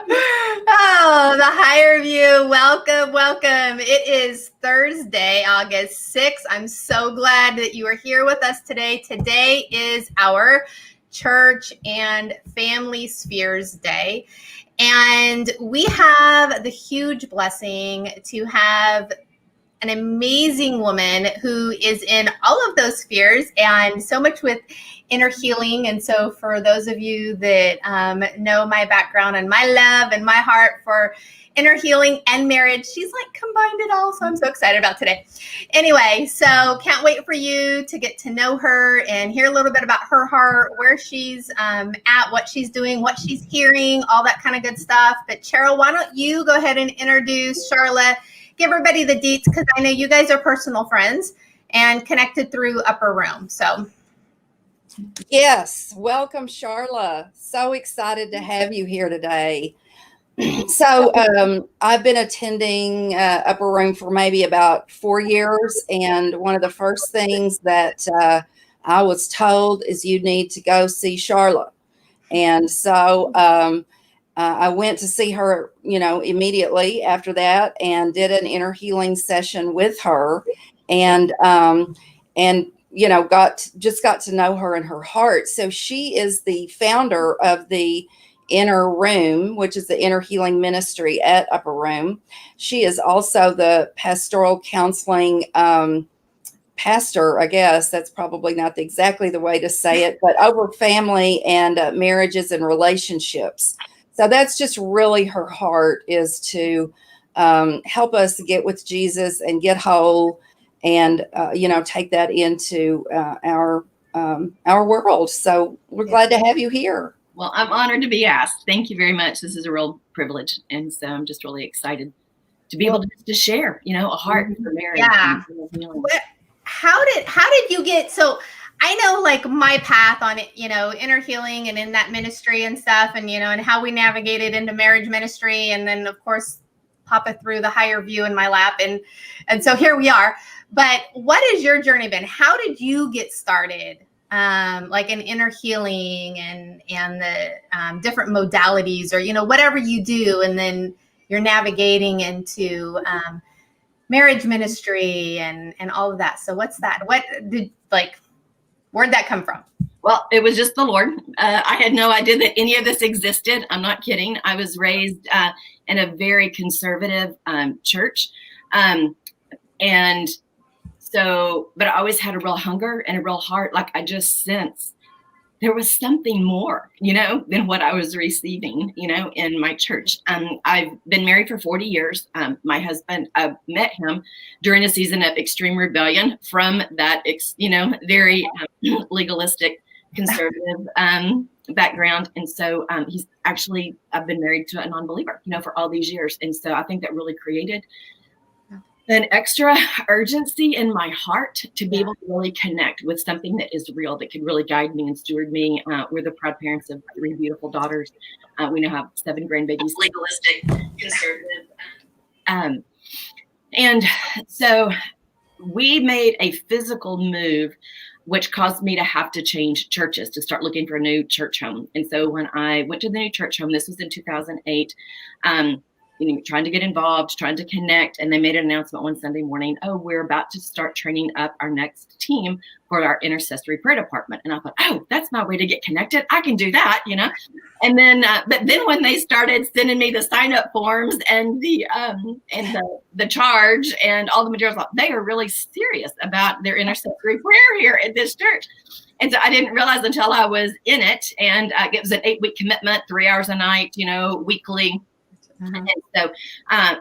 Oh, the higher view. Welcome, welcome. It is Thursday, August 6th. I'm so glad that you are here with us today. Today is our Church and Family Spheres Day. And we have the huge blessing to have an amazing woman who is in all of those spheres and so much with inner healing. And so for those of you that know my background and my love and my heart for inner healing and marriage, she's like combined it all. So I'm so excited about today. Anyway, so can't wait for you to get to know her and hear a little bit about her heart, where she's at, what she's doing, what she's hearing, all that kind of good stuff. But Cheryl, why don't you go ahead and introduce Sharla? Give everybody the deets, because I know you guys are personal friends and connected through Upper Room. So yes, welcome, Sharla. So excited to have you here today. So I've been attending Upper Room for maybe about 4 years, and one of the first things that I was told is you need to go see Sharla. And so I went to see her, immediately after that, and did an inner healing session with her, and got to know her and her heart. So she is the founder of the INNERROOM, which is the inner healing ministry at Upper Room. She is also the pastoral counseling pastor, I guess. That's probably not exactly the way to say it, but over family and marriages and relationships. So that's just really her heart, is to help us get with Jesus and get whole, and take that into our world. So we're glad to have you here. Well, I'm honored to be asked. Thank you very much. This is a real privilege, and so I'm just really excited to be able to share, a heart for marriage. Yeah. How did you get so? I know, like, my path on it, inner healing and in that ministry and stuff, and and how we navigated into marriage ministry, and then of course Papa threw the higher view in my lap, and so here we are. But what has your journey been? How did you get started, like in inner healing and the different modalities, or whatever you do, and then you're navigating into marriage ministry and all of that. So what's that? Where'd that come from? Well, it was just the Lord. I had no idea that any of this existed. I'm not kidding. I was raised in a very conservative church. And so, but I always had a real hunger and a real heart. Like, I just sensed there was something more, than what I was receiving, in my church. I've been married for 40 years. My husband, I met him during a season of extreme rebellion from that, very legalistic, conservative background. And so I've been married to a non-believer, for all these years. And so I think that really created an extra urgency in my heart to be able to really connect with something that is real, that could really guide me and steward me. We're the proud parents of 3 beautiful daughters. We now have 7 grandbabies. Legalistic, conservative. And so we made a physical move, which caused me to have to change churches, to start looking for a new church home. And so when I went to the new church home, this was in 2008, trying to get involved, trying to connect. And they made an announcement one Sunday morning, we're about to start training up our next team for our intercessory prayer department. And I thought, that's my way to get connected. I can do that, And then, but then when they started sending me the sign-up forms and the charge and all the materials, they are really serious about their intercessory prayer here at this church. And so I didn't realize until I was in it. And it was an 8-week commitment, 3 hours a night, weekly. And so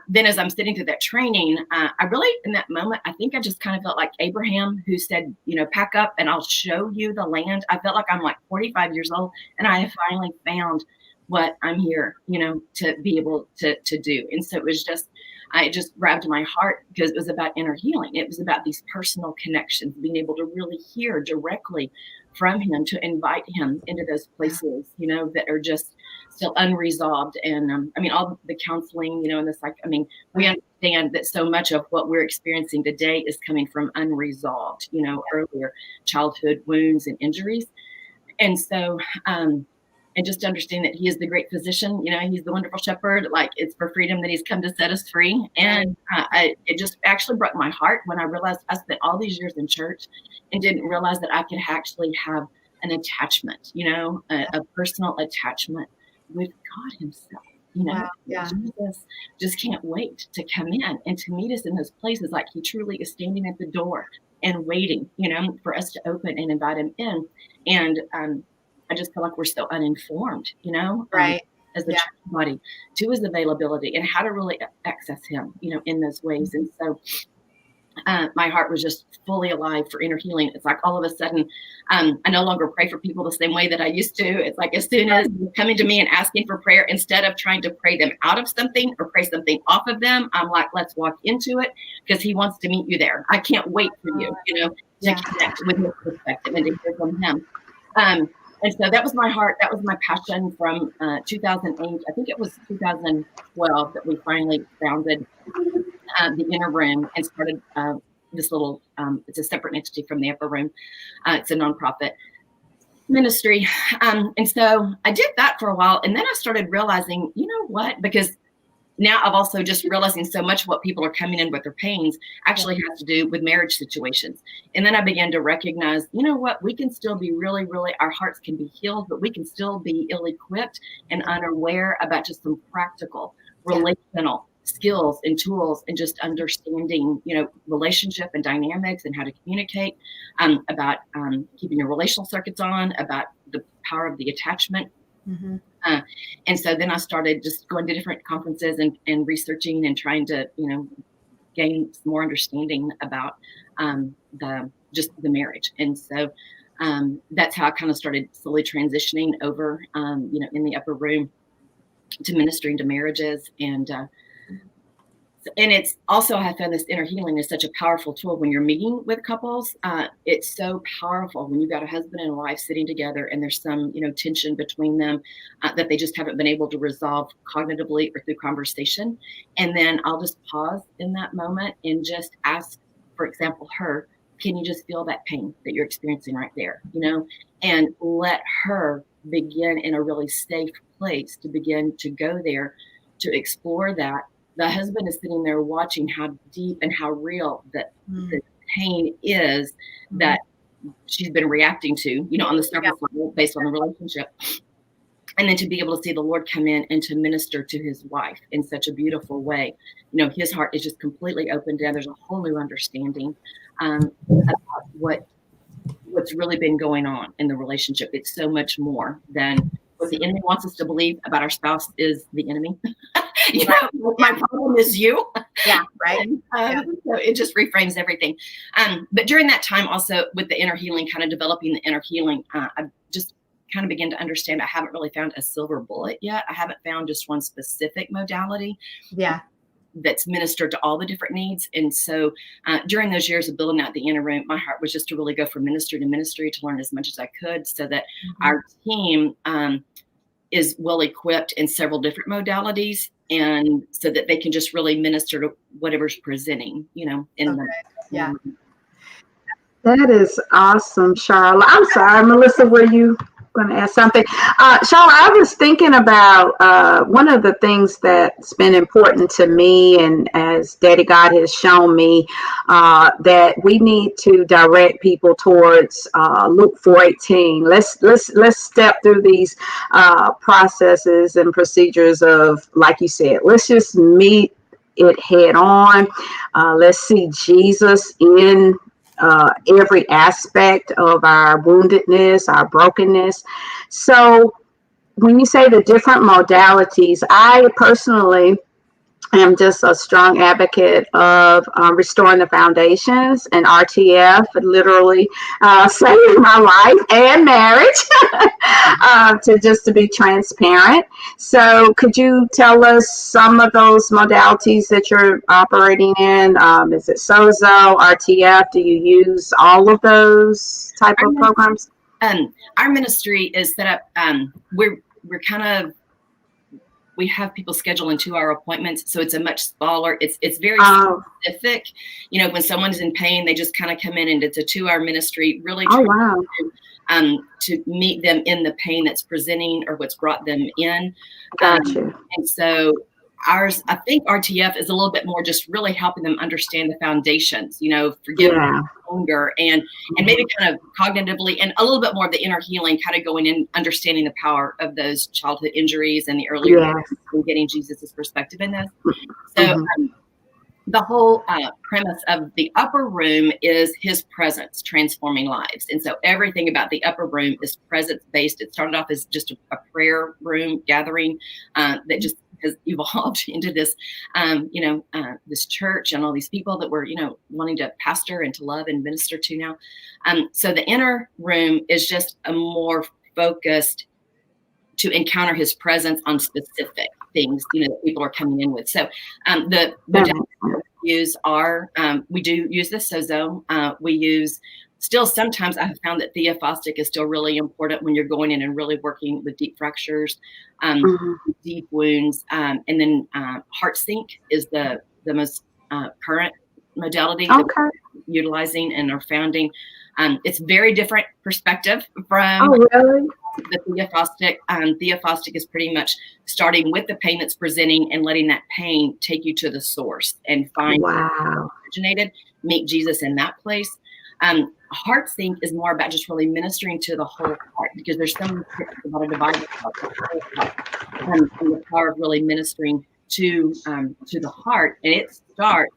then as I'm sitting through that training, I really, in that moment, I think I just kind of felt like Abraham, who said, pack up and I'll show you the land. I felt like I'm like 45 years old and I have finally found what I'm here, to be able to do. And so it just grabbed my heart, because it was about inner healing. It was about these personal connections, being able to really hear directly from him, to invite him into those places, that are just still unresolved. And all the counseling, and the we understand that so much of what we're experiencing today is coming from unresolved, earlier childhood wounds and injuries. And so and just understand that he is the great physician. He's the wonderful shepherd. Like, it's for freedom that he's come to set us free. And it just actually broke my heart when I realized I spent all these years in church and didn't realize that I could actually have an attachment, a personal attachment with God himself. Wow. Yeah. Jesus just can't wait to come in and to meet us in those places. Like, he truly is standing at the door and waiting, for us to open and invite him in. And I just feel like we're so uninformed, Right. as the church body, to his availability and how to really access him, in those ways. And so my heart was just fully alive for inner healing. It's like all of a sudden, I no longer pray for people the same way that I used to. It's like, as soon as they're coming to me and asking for prayer, instead of trying to pray them out of something or pray something off of them, I'm like, let's walk into it, because he wants to meet you there. I can't wait for you, to connect with his perspective and to hear from him. And so that was my heart. That was my passion from 2008. I think it was 2012 that we finally founded the INNERROOM and started this little, it's a separate entity from the Upper Room. It's a nonprofit ministry. And so I did that for a while. And then I started realizing, you know what, because now I've also just realizing so much of what people are coming in with their pains actually has to do with marriage situations. And then I began to recognize, you know what, we can still be really, really, our hearts can be healed, but we can still be ill-equipped and unaware about just some practical, relational skills and tools, and just understanding, relationship and dynamics and how to communicate, about keeping your relational circuits on, about the power of the attachment. Mm-hmm. And so then I started just going to different conferences and researching and trying to, gain some more understanding about the marriage. And so that's how I kind of started slowly transitioning over, in the Upper Room to ministering to marriages. And it's also, I have found this inner healing is such a powerful tool when you're meeting with couples. It's so powerful when you've got a husband and a wife sitting together and there's some, tension between them that they just haven't been able to resolve cognitively or through conversation. And then I'll just pause in that moment and just ask, for example, her, can you just feel that pain that you're experiencing right there, and let her begin in a really safe place to begin to go there to explore that. The husband is sitting there watching how deep and how real the pain is that she's been reacting to, on the surface level based on the relationship. And then to be able to see the Lord come in and to minister to his wife in such a beautiful way. His heart is just completely opened down. There's a whole new understanding about what's really been going on in the relationship. It's so much more than what the enemy wants us to believe about our spouse is the enemy. My problem is you. Yeah, right. So it just reframes everything. But during that time, also with the inner healing, kind of developing the inner healing, I just kind of began to understand I haven't really found a silver bullet yet. I haven't found just one specific modality. Yeah. That's ministered to all the different needs. And so during those years of building out the INNERROOM, my heart was just to really go from ministry to ministry to learn as much as I could so that our team is well equipped in several different modalities, and so that they can just really minister to whatever's presenting, in the. Yeah. That is awesome, Sharla. I'm sorry, Melissa, were you going to ask something? Sharla, I was thinking about one of the things that's been important to me, and as Daddy God has shown me, that we need to direct people towards Luke 4:18. Let's step through these processes and procedures of, like you said, let's just meet it head on. Let's see Jesus in every aspect of our woundedness, our brokenness. So when you say the different modalities, I personally am just a strong advocate of restoring the foundations, and RTF literally saved my life and marriage to be transparent. So could you tell us some of those modalities that you're operating in? Is it SOZO, RTF? Do you use all of those type of programs? Our ministry is set up, we're kind of, we have people schedule in 2-hour appointments. So it's a much smaller, it's very specific. When someone's in pain, they just kind of come in and it's a 2-hour ministry, really. Oh, wow. to meet them in the pain that's presenting or what's brought them in. Gotcha. And so ours, I think RTF is a little bit more just really helping them understand the foundations, forgiveness, anger, and maybe kind of cognitively, and a little bit more of the inner healing, kind of going in, understanding the power of those childhood injuries and the earlier and getting Jesus's perspective in this. So the whole premise of the upper room is his presence transforming lives. And so everything about the upper room is presence based. It started off as just a prayer room gathering that just has evolved into this, this church and all these people that we're, wanting to pastor and to love and minister to now. So the inner room is just a more focused to encounter his presence on specific things, that people are coming in with. So the use are, we do use the sozo. We use, still sometimes I have found that theophostic is still really important when you're going in and really working with deep fractures, deep wounds. And then heart sync is the most current modality that we're utilizing and are founding. It's very different perspective from the theophostic. Theophostic is pretty much starting with the pain that's presenting and letting that pain take you to the source and find where it originated, meet Jesus in that place. Heart sync is more about just really ministering to the whole heart, because there's so many scriptures about a divided heart, and the power of really ministering to the heart. And it starts,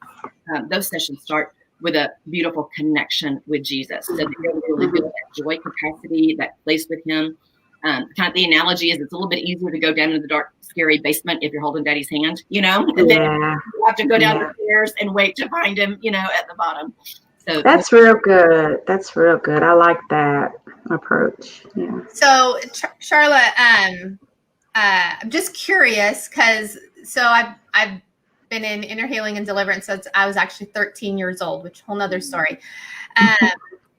those sessions start with a beautiful connection with Jesus. So they really build that joy capacity, that place with him. Kind of the analogy is it's a little bit easier to go down into the dark, scary basement if you're holding daddy's hand, and then you have to go down the stairs and wait to find him, at the bottom. So that's real good. That's real good. I like that approach. Yeah. So Sharla, I'm just curious because I've been in inner healing and deliverance since I was actually 13 years old, which whole nother story.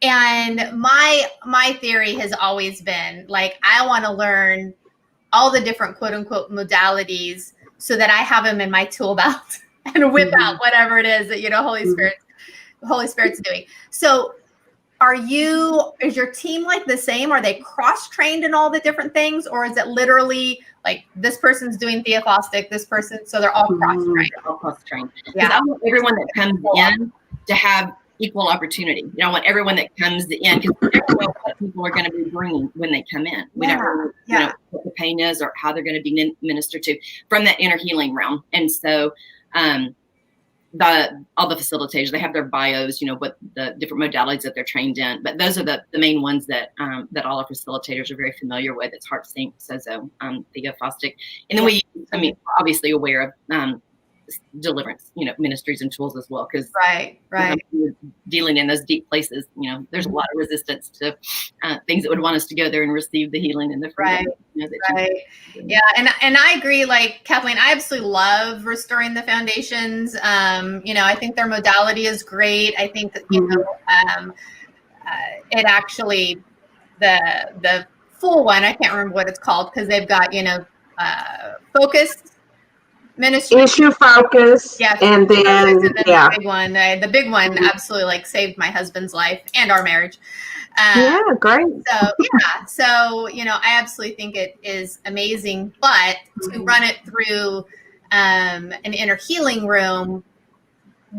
And my theory has always been like, I want to learn all the different quote unquote modalities so that I have them in my tool belt and whip out whatever it is that, Holy Spirit's doing. So is your team like the same? Are they cross-trained in all the different things? Or is it literally like this person's doing theophostic, this person, so they're all cross-trained? All cross-trained. Because I want everyone that comes in to have equal opportunity. I want everyone that comes in, because we never know what people are going to be bringing when they come in. We don't know, what the pain is or how they're going to be ministered to from that inner healing realm. And so, all the facilitators, they have their bios, what the different modalities that they're trained in, but those are the main ones that all our facilitators are very familiar with. It's heart sync, sozo, theophostic, and then obviously aware of deliverance, ministries and tools as well, because dealing in those deep places, there's a lot of resistance to things that would want us to go there and receive the healing and the freedom. Yeah, and I agree. Like Kathleen, I absolutely love restoring the foundations. I think their modality is great. I think that it actually the full one, I can't remember what it's called because they've got focused ministry, issue focus, and then the big one absolutely saved my husband's life and our marriage. Great. So I absolutely think it is amazing, but to run it through an inner healing room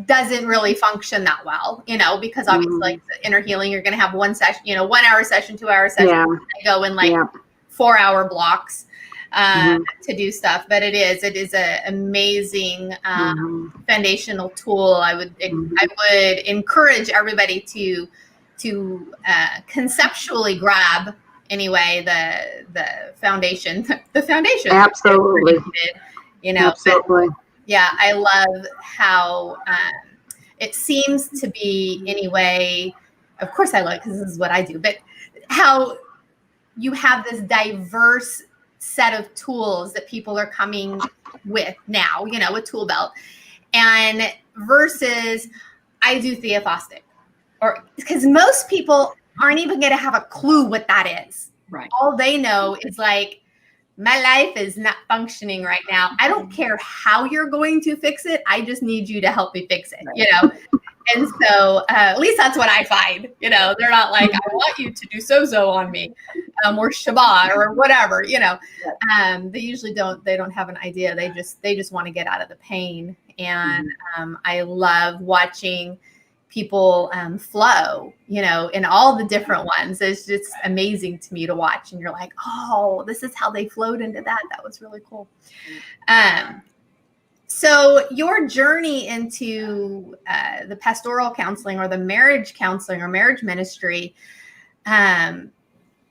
doesn't really function that well, because obviously like the inner healing, you're going to have one session, 1 hour session, 2 hour session, they go in 4 hour blocks to do stuff. But it is an amazing foundational tool. I would encourage everybody to conceptually grab anyway the foundation. Absolutely. Absolutely. But, I love how it seems to be anyway. Of course I love it because this is what I do, but how you have this diverse set of tools that people are coming with now, a tool belt, and versus I do theophostic, or because most people aren't even going to have a clue what that is. Right. All they know is like, my life is not functioning right now. I don't care how you're going to fix it. I just need you to help me fix it, And so at least that's what I find. You know, they're not like, I want you to do so on me, or Shabbat or whatever. You know, they usually don't. They don't have an idea. They just want to get out of the pain. And I love watching people flow, you know, in all the different ones. It's just amazing to me to watch. And you're like, oh, this is how they flowed into that. That was really cool. So your journey into the pastoral counseling or the marriage counseling or marriage ministry,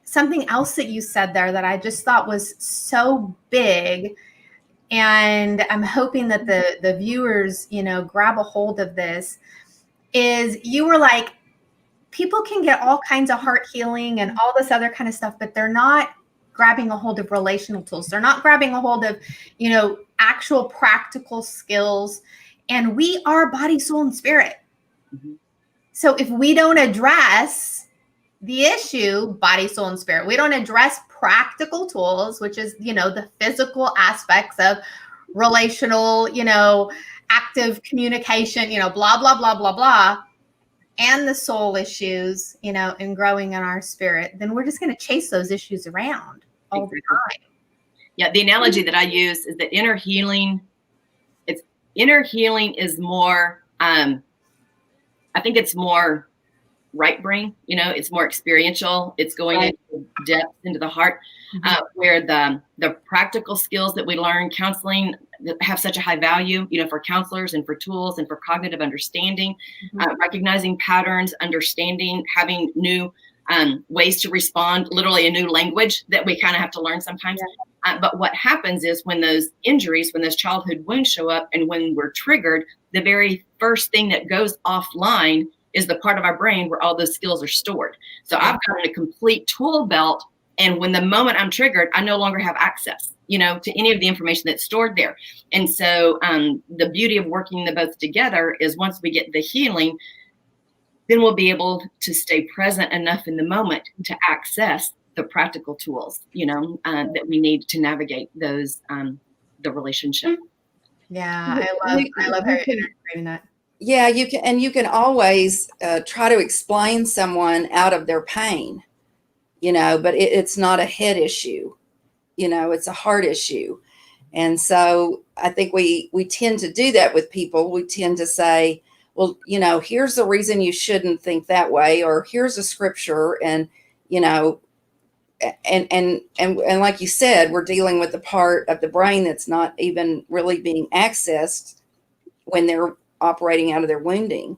something else that you said there that I just thought was so big, and I'm hoping that the viewers, you know, grab a hold of this, is you were like, people can get all kinds of heart healing and all this other kind of stuff, but they're not grabbing a hold of relational tools. They're not grabbing a hold of, you know, actual practical skills. And we are body, soul, and spirit. So if we don't address the issue, body, soul, and spirit, we don't address practical tools, which is, you know, the physical aspects of relational, you know, active communication, you know, blah, blah, blah, blah, blah, and the soul issues, you know, and growing in our spirit, then we're just going to chase those issues around all the time. Yeah, the analogy that I use is that inner healing is more, I think it's more right brain, you know, it's more experiential. It's going into depth, into the heart, where the practical skills that we learn counseling have such a high value, you know, for counselors and for tools and for cognitive understanding, recognizing patterns, understanding, having new ways to respond, literally a new language that we kind of have to learn sometimes. But what happens is when those injuries, when those childhood wounds show up and when we're triggered, the very first thing that goes offline is the part of our brain where all those skills are stored. So I've got a complete tool belt. And when the moment I'm triggered, I no longer have access, you know, to any of the information that's stored there. And so the beauty of working the both together is once we get the healing, then we'll be able to stay present enough in the moment to access the practical tools, you know, that we need to navigate those, the relationship. Yeah, I love how you're integrating that. Yeah, you can always try to explain someone out of their pain, you know, but it's not a head issue, you know, it's a heart issue. And so I think we tend to do that with people. We tend to say, well, you know, here's the reason you shouldn't think that way, or here's a scripture, and, you know, and like you said, we're dealing with the part of the brain that's not even really being accessed when they're operating out of their wounding.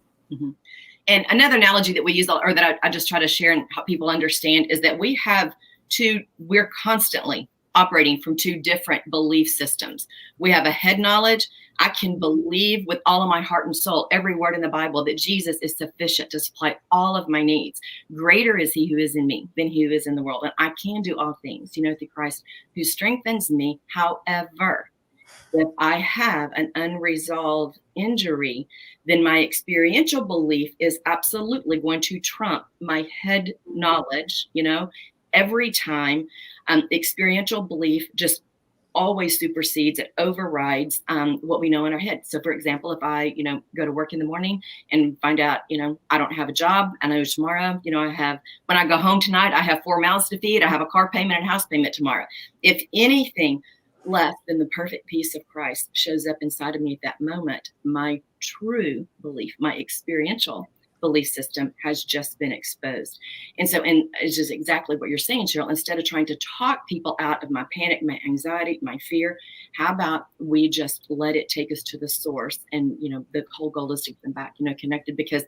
And another analogy that we use, or that I just try to share and help people understand, is that we're constantly operating from two different belief systems. We have a head knowledge. I can believe with all of my heart and soul every word in the Bible that Jesus is sufficient to supply all of my needs. Greater is he who is in me than he who is in the world. And I can do all things, you know, through Christ who strengthens me. However, if I have an unresolved injury, then my experiential belief is absolutely going to trump my head knowledge, you know, every time. Experiential belief just always supersedes, it overrides what we know in our head. So for example, if I, you know, go to work in the morning and find out, you know, I don't have a job, I know tomorrow, you know, when I go home tonight, I have 4 mouths to feed, I have a car payment and house payment tomorrow. If anything less than the perfect peace of Christ shows up inside of me at that moment, my true belief, my experiential belief system has just been exposed. And it's just exactly what you're saying, Cheryl. Instead of trying to talk people out of my panic, my anxiety, my fear, how about we just let it take us to the source? And, you know, the whole goal is to get them back, you know, connected, because,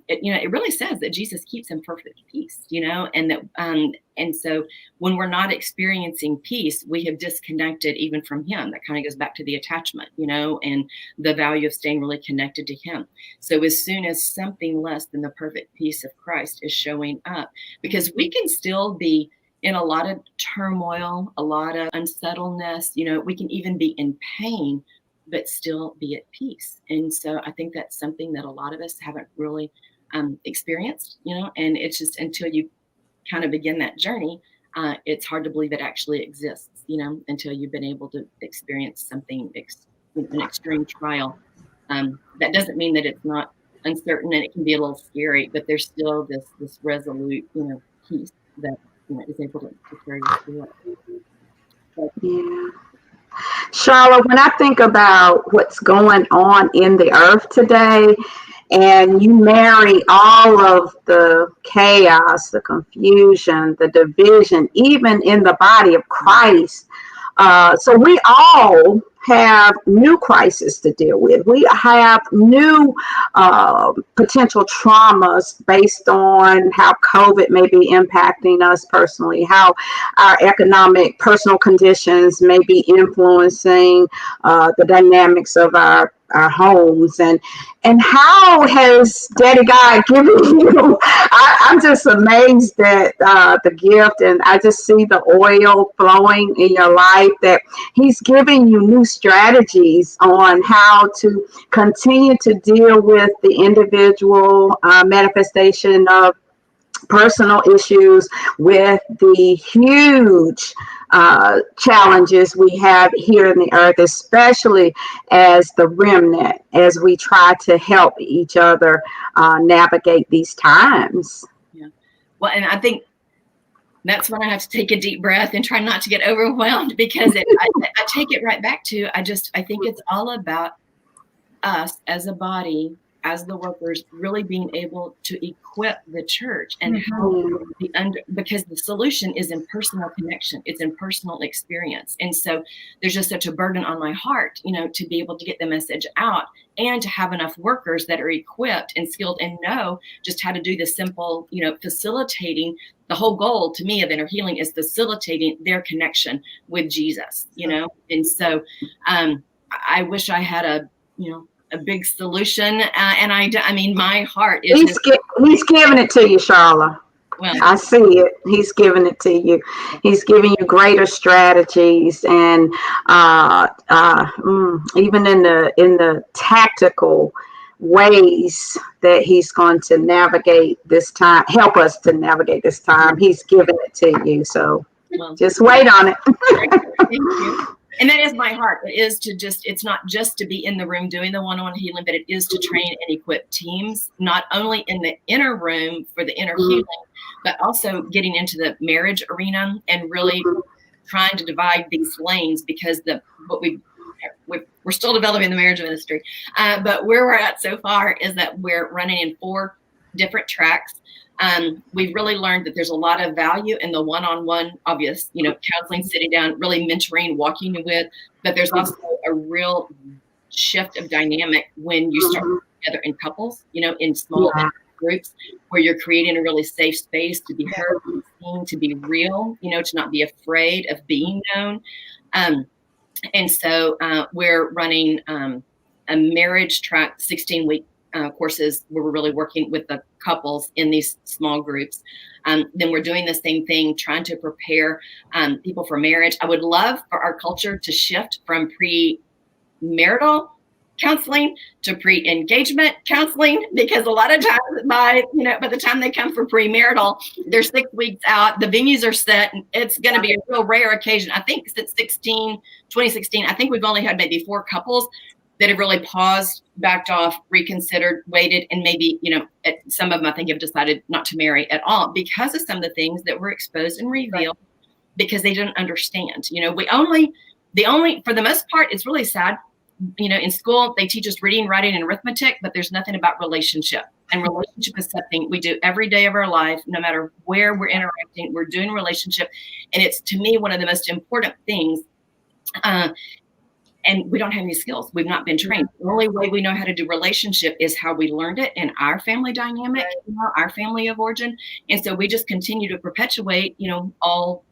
it really says that Jesus keeps in perfect peace, you know, and that, and so when we're not experiencing peace, we have disconnected even from him. That kind of goes back to the attachment, you know, and the value of staying really connected to him. So as soon as something less than the perfect peace of Christ is showing up, because we can still be in a lot of turmoil, a lot of unsettledness, you know, we can even be in pain, but still be at peace. And so I think that's something that a lot of us haven't really experienced, you know, and it's just until you kind of begin that journey, it's hard to believe it actually exists, you know, until you've been able to experience something, an extreme trial. That doesn't mean that it's not uncertain, and it can be a little scary, but there's still this resolute, peace that is able to carry us through it. So, Yeah. Charlotte, when I think about what's going on in the earth today, and you marry all of the chaos, the confusion, the division, even in the body of Christ. So we all have new crises to deal with. We have new potential traumas based on how COVID may be impacting us personally, how our economic personal conditions may be influencing the dynamics of our homes, and how has Daddy God given you? I'm just amazed at the gift, and I just see the oil flowing in your life, that He's giving you new strategies on how to continue to deal with the individual manifestation of personal issues with the huge challenges we have here in the earth, especially as the remnant, as we try to help each other navigate these times. yeah. Well, and I think that's when I have to take a deep breath and try not to get overwhelmed, because I take it right back to, I think it's all about us as a body, as the workers, really being able to equip the church and help because the solution is in personal connection. It's in personal experience. And so there's just such a burden on my heart, to be able to get the message out and to have enough workers that are equipped and skilled and know just how to do the simple, facilitating. The whole goal to me of inner healing is facilitating their connection with Jesus, And so I wish I had a big solution. And I mean, my heart is. He's giving it to you, Sharla. Well, I see it. He's giving it to you. He's giving you greater strategies, and even in the tactical ways that He's going to navigate this time, help us to navigate this time. He's giving it to you. So just wait on it. Thank you. And that is my heart. It is to it's not just to be in the room doing the one-on-one healing, but it is to train and equip teams, not only in the inner room for the inner healing, but also getting into the marriage arena and really trying to divide these lanes, because we're still developing the marriage ministry. But where we're at so far is that we're running in 4 different tracks. We've really learned that there's a lot of value in the one-on-one, obvious, counseling, sitting down, really mentoring, walking with, but there's also a real shift of dynamic when you start together in couples, in small groups, where you're creating a really safe space to be heard, to be seen, to be real, to not be afraid of being known. And so we're running a marriage track, 16-week courses, where we're really working with the couples in these small groups. Then we're doing the same thing, trying to prepare people for marriage. I would love for our culture to shift from pre-marital counseling to pre-engagement counseling, because a lot of times by the time they come for premarital, they're 6 weeks out, the venues are set, and it's going to be a real rare occasion. I think since 2016, I think we've only had maybe 4 couples that have really paused, backed off, reconsidered, waited, and maybe, some of them I think have decided not to marry at all because of some of the things that were exposed and revealed, because they didn't understand. The only, for the most part, it's really sad. In school, they teach us reading, writing, and arithmetic, but there's nothing about relationship. And relationship is something we do every day of our life, no matter where we're interacting, we're doing relationship. And it's, to me, one of the most important things. And we don't have any skills. We've not been trained. The only way we know how to do relationship is how we learned it in our family dynamic, our family of origin. And so we just continue to perpetuate, all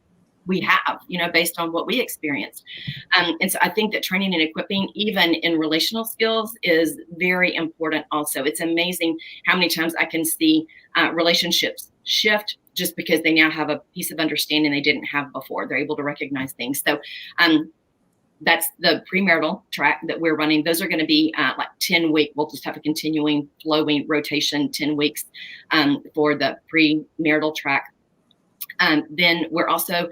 we have, based on what we experienced. And so I think that training and equipping, even in relational skills, is very important also. It's amazing how many times I can see relationships shift just because they now have a piece of understanding they didn't have before. They're able to recognize things. So that's the premarital track that we're running. Those are going to be 10 week. We'll just have a continuing flowing rotation, 10 weeks for the premarital track. Then we're also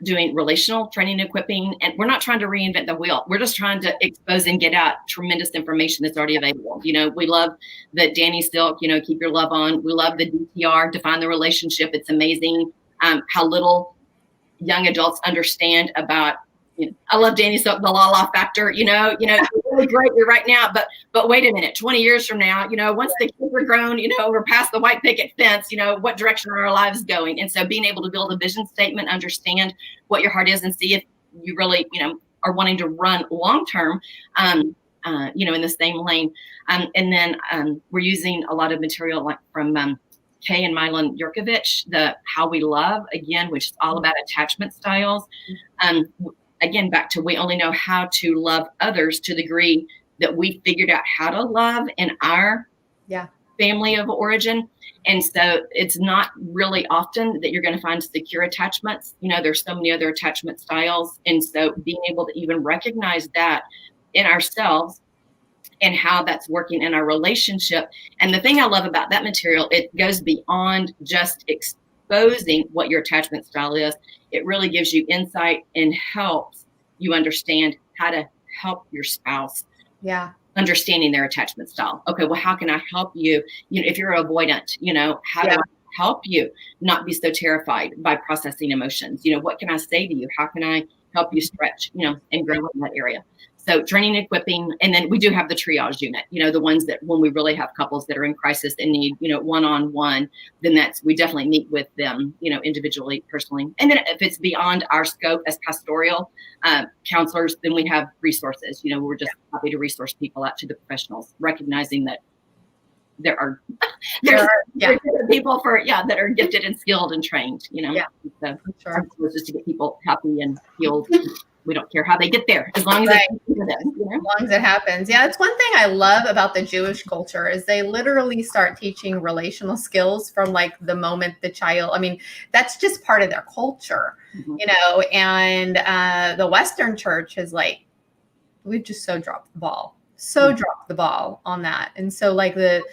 doing relational training and equipping, and we're not trying to reinvent the wheel. We're just trying to expose and get out tremendous information that's already available. We love the Danny Silk, keep your love on. We love the DTR, define the relationship. It's amazing how little young adults understand about. I love Danny Silk, the la la factor. It's really great right now, but wait a minute, 20 years from now, once the kids are grown, we're past the white picket fence. What direction are our lives going? And so being able to build a vision statement, understand what your heart is, and see if you really, are wanting to run long term, in the same lane. And then we're using a lot of material like from Kay and Milan Yurkovich, the How We Love, again, which is all about attachment styles. Again, back to we only know how to love others to the degree that we figured out how to love in our family of origin. And so it's not really often that you're going to find secure attachments. There's so many other attachment styles. And so being able to even recognize that in ourselves and how that's working in our relationship. And the thing I love about that material, it goes beyond just exposing what your attachment style is. It really gives you insight and helps you understand how to help your spouse. Yeah. Understanding their attachment style. Okay, well, how can I help you? If you're avoidant, how do I help you not be so terrified by processing emotions? What can I say to you? How can I help you stretch, and grow in that area? So training and equipping, and then we do have the triage unit, the ones that when we really have couples that are in crisis and need, one-on-one, then we definitely meet with them, individually, personally. And then if it's beyond our scope as pastoral counselors, then we have resources. We're just happy to resource people out to the professionals, recognizing that there are people that are gifted and skilled and trained, So sure. our goal is just to get people happy and healed. We don't care how they get there, as long as Right. as long as it happens. Yeah, it's one thing I love about the Jewish culture is they literally start teaching relational skills from like the moment the child. I mean, that's just part of their culture, And the Western church is like, we've just dropped the ball, dropped the ball on that. And so like the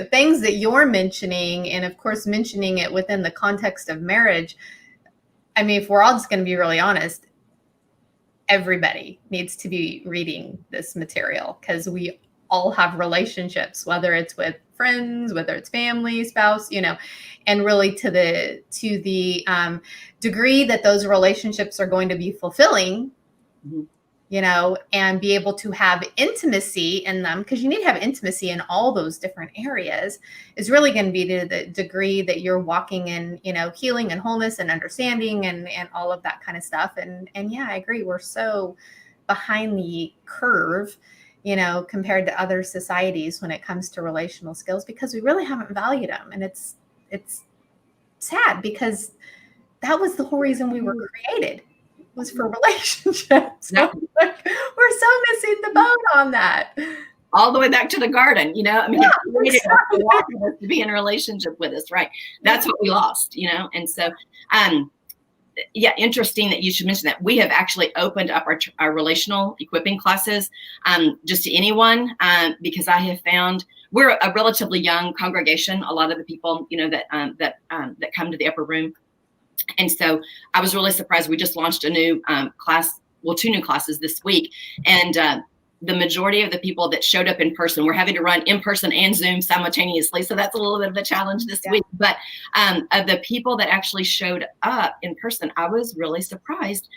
things that you're mentioning, and of course mentioning it within the context of marriage. I mean, if we're all just going to be really honest, everybody needs to be reading this material because we all have relationships, whether it's with friends, whether it's family, spouse, and really to the degree that those relationships are going to be fulfilling, and be able to have intimacy in them, because you need to have intimacy in all those different areas, is really going to be to the degree that you're walking in, healing and wholeness and understanding and all of that kind of stuff. And yeah, I agree. We're so behind the curve, compared to other societies when it comes to relational skills, because we really haven't valued them. And it's sad, because that was the whole reason we were created, was for relationships. So, we're so missing the boat on that. All the way back to the garden, He created us to walk with us, to be in a relationship with us, right? That's what we lost, And so, interesting that you should mention that. We have actually opened up our relational equipping classes just to anyone, because I have found we're a relatively young congregation. A lot of the people, that come to the upper room. And so I was really surprised. We just launched a new class, two new classes this week. And the majority of the people that showed up in person, we're having to run in person and Zoom simultaneously. So that's a little bit of a challenge this week. But of the people that actually showed up in person, I was really surprised.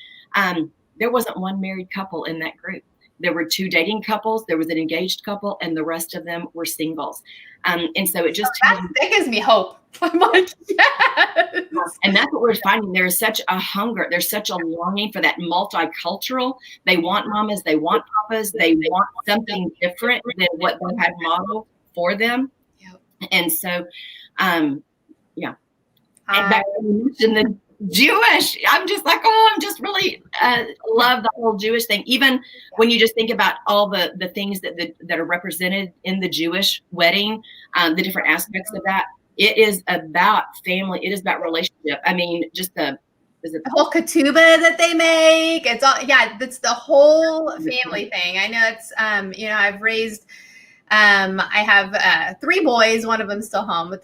There wasn't one married couple in that group. There were 2 dating couples, there was an engaged couple, and the rest of them were singles. And so it just that gives me hope. I'm like, yes. And that's what we're finding. There's such a hunger. There's such a longing for that multicultural. They want mamas. They want papas. They want something different than what they had modeled for them. Yep. And so, And back when you mentioned the Jewish, I'm just like, I'm just really love the whole Jewish thing. Even when you just think about all the things that are represented in the Jewish wedding, the different aspects of that. It is about family. It is about relationship. I mean, just the whole ketubah that they make. It's all, it's the whole family thing. I know it's, I've raised, I have 3 boys. One of them's still home, but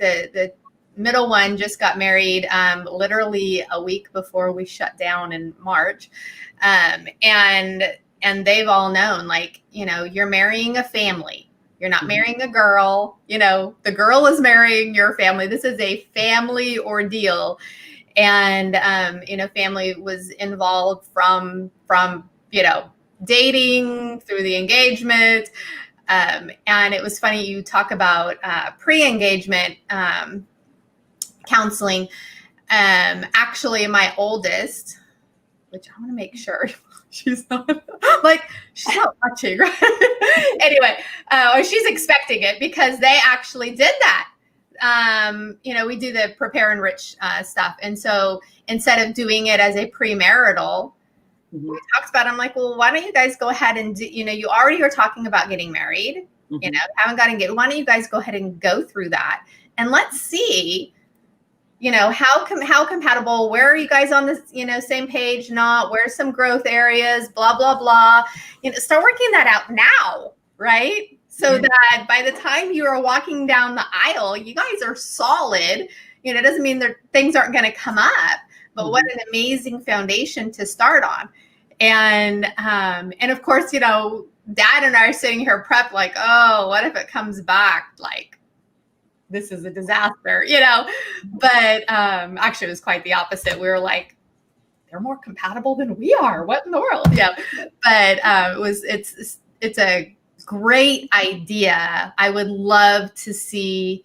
middle one just got married literally a week before we shut down in March. And they've all known, like, you know, you're marrying a family. You're not marrying a girl. You know, the girl is marrying your family. This is a family ordeal. And, you know, family was involved from, you know, dating through the engagement. And it was funny, you talk about pre-engagement counseling. Actually, my oldest, which I want to make sure she's not watching, right? Anyway, she's expecting it because they actually did that. You know, we do the prepare enrich stuff. And so instead of doing it as a premarital, we talked about it. I'm like, well, why don't you guys go ahead and do, you know, you already are talking about getting married, you know, haven't gotten engaged. Why don't you guys go ahead and go through that? And let's see, you know, how compatible, where are you guys on this, you know, same page, not, where's some growth areas, blah, blah, blah. You know, start working that out now, right? So that by the time you are walking down the aisle, you guys are solid. You know, it doesn't mean that things aren't going to come up, but what an amazing foundation to start on. And of course, you know, Dad and I are sitting here prep like, oh, what if it comes back like this is a disaster, you know? But actually, it was quite the opposite. We were like, they're more compatible than we are. What in the world? Yeah. But it's a great idea. I would love to see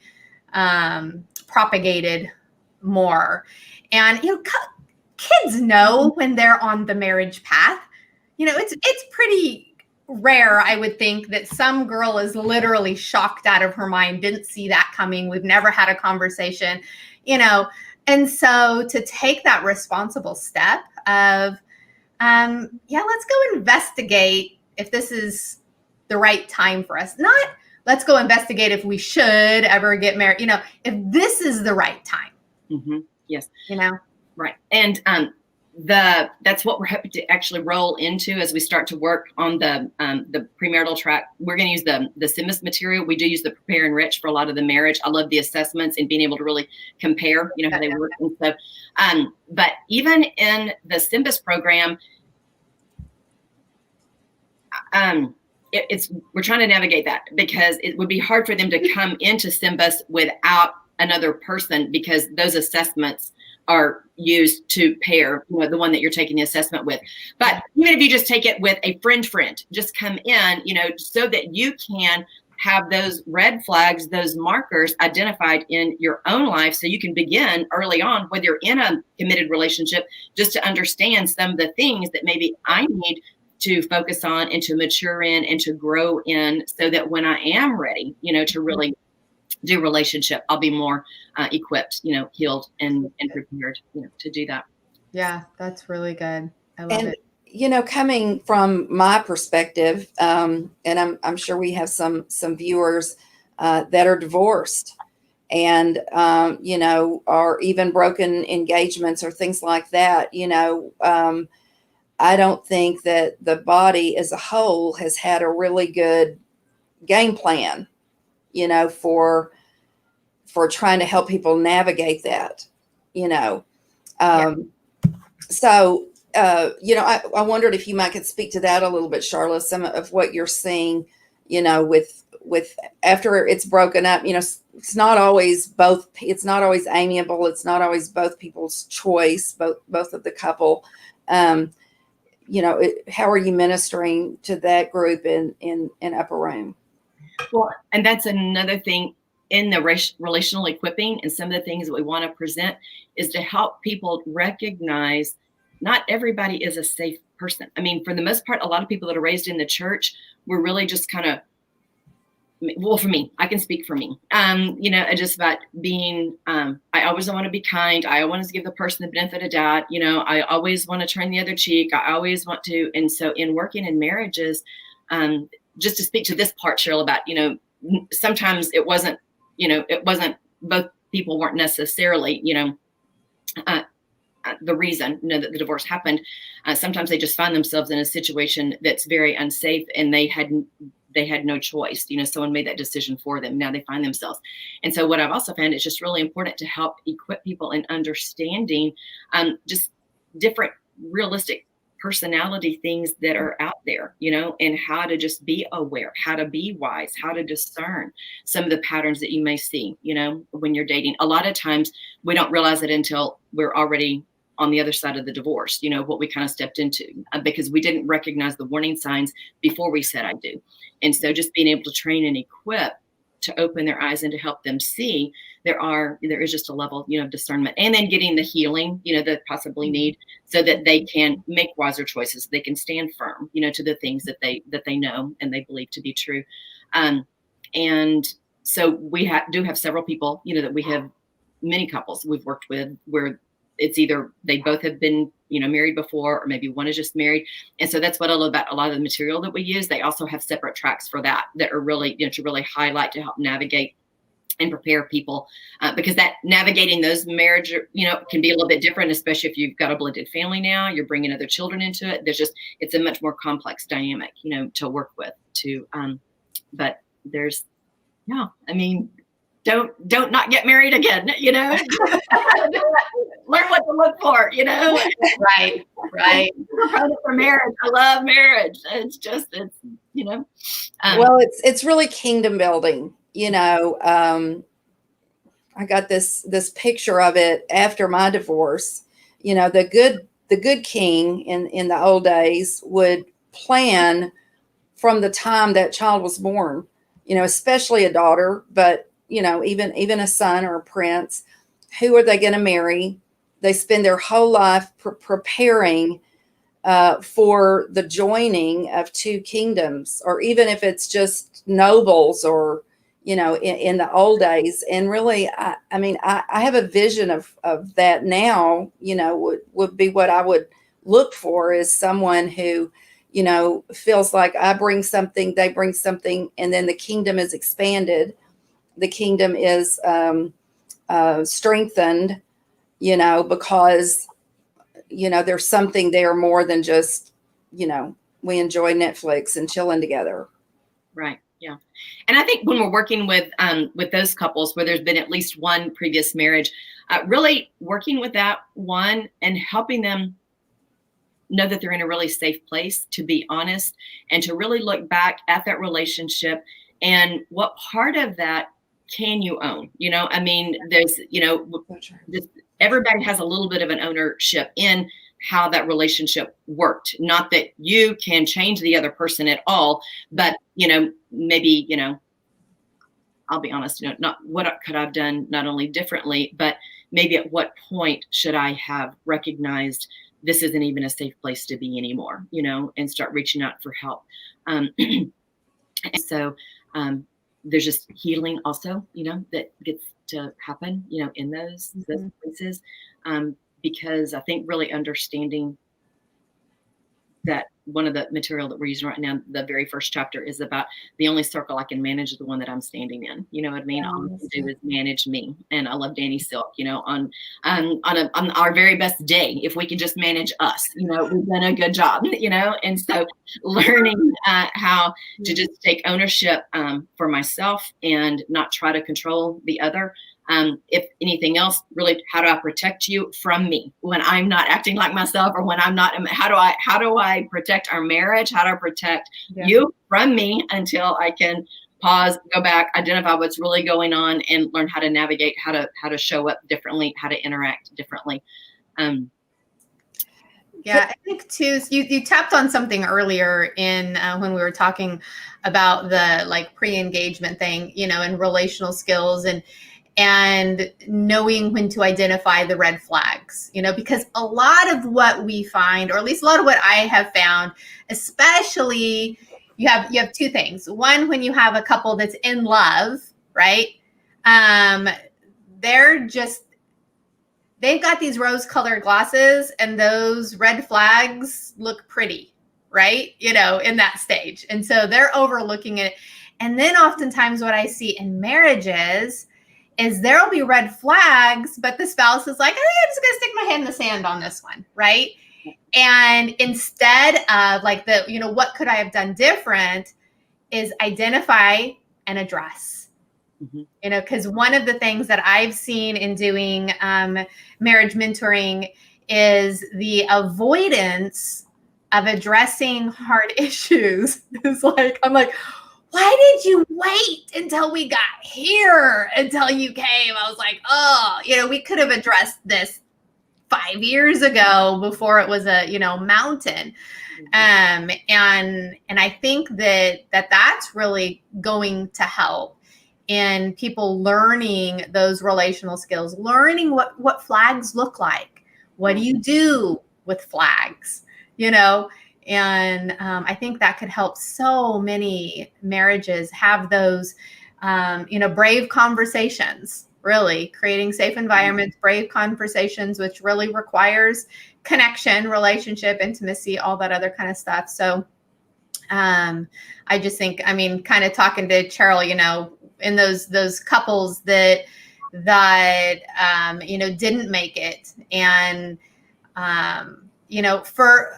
propagated more. And, you know, kids know when they're on the marriage path. You know, it's pretty rare, I would think, that some girl is literally shocked out of her mind, didn't see that coming. We've never had a conversation, you know. And so to take that responsible step of, let's go investigate if this is the right time for us. Not let's go investigate if we should ever get married, you know, if this is the right time. Yes. You know? Right. And that's what we're hoping to actually roll into as we start to work on the premarital track. We're going to use the SIMBAS material. We do use the prepare enrich for a lot of the marriage. I love the assessments and being able to really compare, you know, how they work and stuff. But even in the SIMBAS program, we're trying to navigate that because it would be hard for them to come into SIMBAS without another person, because those assessments are used to pair, you know, the one that you're taking the assessment with. But even if you just take it with a friend, just come in, you know, so that you can have those red flags, those markers identified in your own life, so you can begin early on, whether you're in a committed relationship, just to understand some of the things that maybe I need to focus on and to mature in and to grow in, so that when I am ready, you know, to really do relationship, I'll be more equipped, you know, healed and prepared, you know, to do that. Yeah, that's really good. I love it. You know, coming from my perspective, and I'm sure we have some viewers that are divorced and, you know, or even broken engagements or things like that. You know, I don't think that the body as a whole has had a really good game plan, you know, for trying to help people navigate that, you know. So, you know, I wondered if you might could speak to that a little bit, Sharla, some of what you're seeing, you know, with after it's broken up. You know, it's not always amiable. It's not always both people's choice, both of the couple. You know, how are you ministering to that group in Upper Room? Well, and that's another thing in the relational equipping, and some of the things that we want to present is to help people recognize not everybody is a safe person. I mean, for the most part, a lot of people that are raised in the church were really just kind of, well, for me, I can speak for me, you know, just about being, I always want to be kind. I always give the person the benefit of doubt. You know, I always want to turn the other cheek. I always want to. And so in working in marriages, just to speak to this part, Cheryl, about, you know, sometimes it wasn't both people weren't necessarily, you know, the reason, you know, that the divorce happened. Sometimes they just find themselves in a situation that's very unsafe, and they they had no choice. Someone made that decision for them. Now they find themselves. And so what I've also found is just really important to help equip people in understanding just different realistic personality things that are out there, and how to just be aware, how to be wise, how to discern some of the patterns that you may see, when you're dating. A lot of times we don't realize it until we're already on the other side of the divorce, what we kind of stepped into, because we didn't recognize the warning signs before we said I do. And so just being able to train and equip to open their eyes and to help them see there is just a level, of discernment, and then getting the healing, that possibly need, so that they can make wiser choices. They can stand firm, to the things that they know and they believe to be true. And so we do have several people, that we have many couples we've worked with where it's either they both have been, married before, or maybe one is just married. And so that's what I love about a lot of the material that we use. They also have separate tracks for that are really, to really highlight, to help navigate and prepare people, because that navigating those marriage, can be a little bit different, especially if you've got a blended family now, you're bringing other children into it. It's a much more complex dynamic, to work with but there's, don't not get married again, learn what to look for, Right. For marriage. I love marriage. It's well, it's really kingdom building. I got this picture of it after my divorce. The good king in the old days would plan from the time that child was born, especially a daughter, but even a son or a prince. Who are they going to marry? They spend their whole life preparing for the joining of two kingdoms, or even if it's just nobles, or in the old days. And really, I have a vision of that now. Would be what I would look for, is someone who feels like I bring something, they bring something, and then the kingdom is expanded, the kingdom is strengthened, because there's something there more than just we enjoy Netflix and chilling together. Right. Yeah. And I think when we're working with those couples where there's been at least one previous marriage, really working with that one and helping them know that they're in a really safe place to be honest, and to really look back at that relationship and what part of that can you own? There's, just, everybody has a little bit of an ownership in how that relationship worked. Not that you can change the other person at all, but, maybe, I'll be honest, not what could I have done not only differently, but maybe at what point should I have recognized this isn't even a safe place to be anymore, and start reaching out for help. And so there's just healing also, that gets to happen, in those places. Because I think really understanding that one of the material that we're using right now, the very first chapter, is about the only circle I can manage is the one that I'm standing in. You know what I mean? All I can do is manage me. And I love Danny Silk, on our very best day, if we can just manage us, we've done a good job, and so learning how to just take ownership for myself and not try to control the other. If anything else, really, how do I protect you from me when I'm not acting like myself, or when I'm not? How do I protect our marriage? How do I protect you from me until I can pause, go back, identify what's really going on, and learn how to navigate, how to show up differently, how to interact differently. Yeah, I think too, you tapped on something earlier in when we were talking about the pre-engagement thing, and relational skills, and knowing when to identify the red flags, because a lot of what we find, or at least a lot of what I have found, especially you have two things. One, when you have a couple that's in love, right? They've got these rose-colored glasses, and those red flags look pretty, right? In that stage. And so they're overlooking it. And then oftentimes what I see in marriages is there'll be red flags, but the spouse is like, I'm just going to stick my head in the sand on this one, right? And instead of what could I have done different, is identify and address. You know, because one of the things that I've seen in doing marriage mentoring is the avoidance of addressing hard issues. It's like, I'm like, why did you wait until we got here until you came? I was like, oh, you know, we could have addressed this 5 years ago before it was a, you know, mountain. And I think that's really going to help in people learning those relational skills, learning what flags look like. What do you do with flags? You know, and I think that could help so many marriages have those, you know, brave conversations, really creating safe environments, brave conversations, which really requires connection, relationship, intimacy, all that other kind of stuff. So I just think, I mean, kind of talking to Cheryl, you know, in those couples that you know, didn't make it. And, you know, for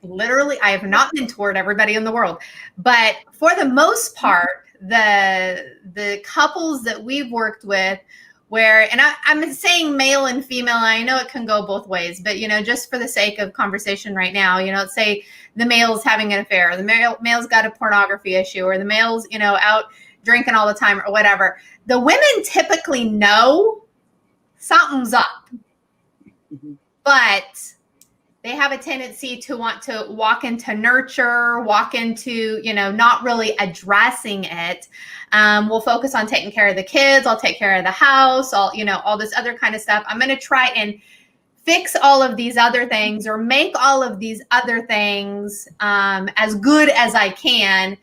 literally, I have not mentored everybody in the world, but for the most part, the couples that we've worked with where, and I'm saying male and female, I know it can go both ways, but, you know, just for the sake of conversation right now, you know, let's say the male's having an affair, or the male's got a pornography issue, or the male's, you know, out drinking all the time or whatever. The women typically know something's up, but they have a tendency to want to walk into nurture, walk into, you know, not really addressing it. We'll focus on taking care of the kids. I'll take care of the house, you know, all this other kind of stuff. I'm going to try and fix all of these other things or make all of these other things as good as I can.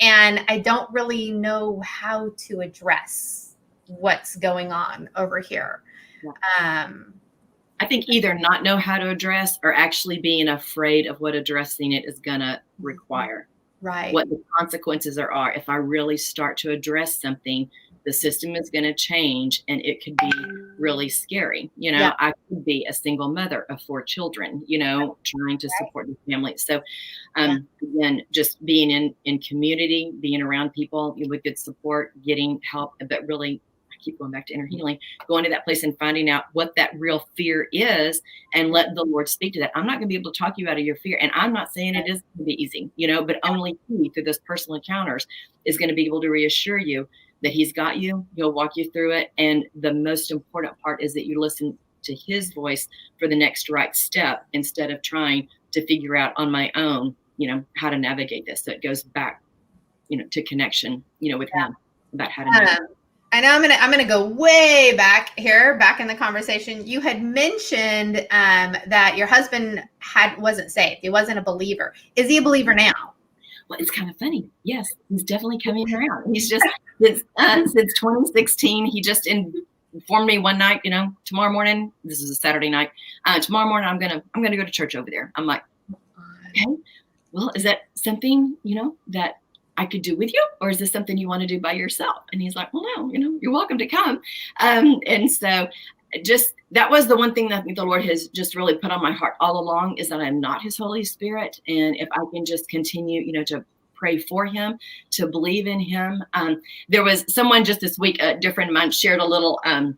And I don't really know how to address what's going on over here. I think either not know how to address or actually being afraid of what addressing it is going to require. Right. What the consequences are. If I really start to address something, the system is going to change and it could be really scary. You know, Yeah. I could be a single mother of 4 children, you know, trying to support the family. So, again, just being in community, being around people with good support, getting help, but really, keep going back to inner healing, going to that place and finding out what that real fear is and let the Lord speak to that. I'm not going to be able to talk you out of your fear. And I'm not saying it is going to be easy, you know, but only He, through those personal encounters, is going to be able to reassure you that He's got you. He'll walk you through it. And the most important part is that you listen to His voice for the next right step instead of trying to figure out on my own, you know, how to navigate this. So it goes back, you know, to connection, you know, with Him about how to navigate. I know I'm gonna go way back here, back in the conversation. You had mentioned that your husband wasn't saved. He wasn't a believer. Is he a believer now? Well, it's kind of funny. Yes, he's definitely coming around. He's just since 2016. He just informed me one night. You know, tomorrow morning. This is a Saturday night. Tomorrow morning, I'm gonna go to church over there. I'm like, okay. Well, is that something, you know, that I could do with you, or is this something you want to do by yourself? And he's like, well, no, you know, you're welcome to come. And so just, that was the one thing that the Lord has just really put on my heart all along, is that I'm not His Holy Spirit. And if I can just continue, you know, to pray for him, to believe in him. There was someone just this week, a dear friend of mine, shared a little, I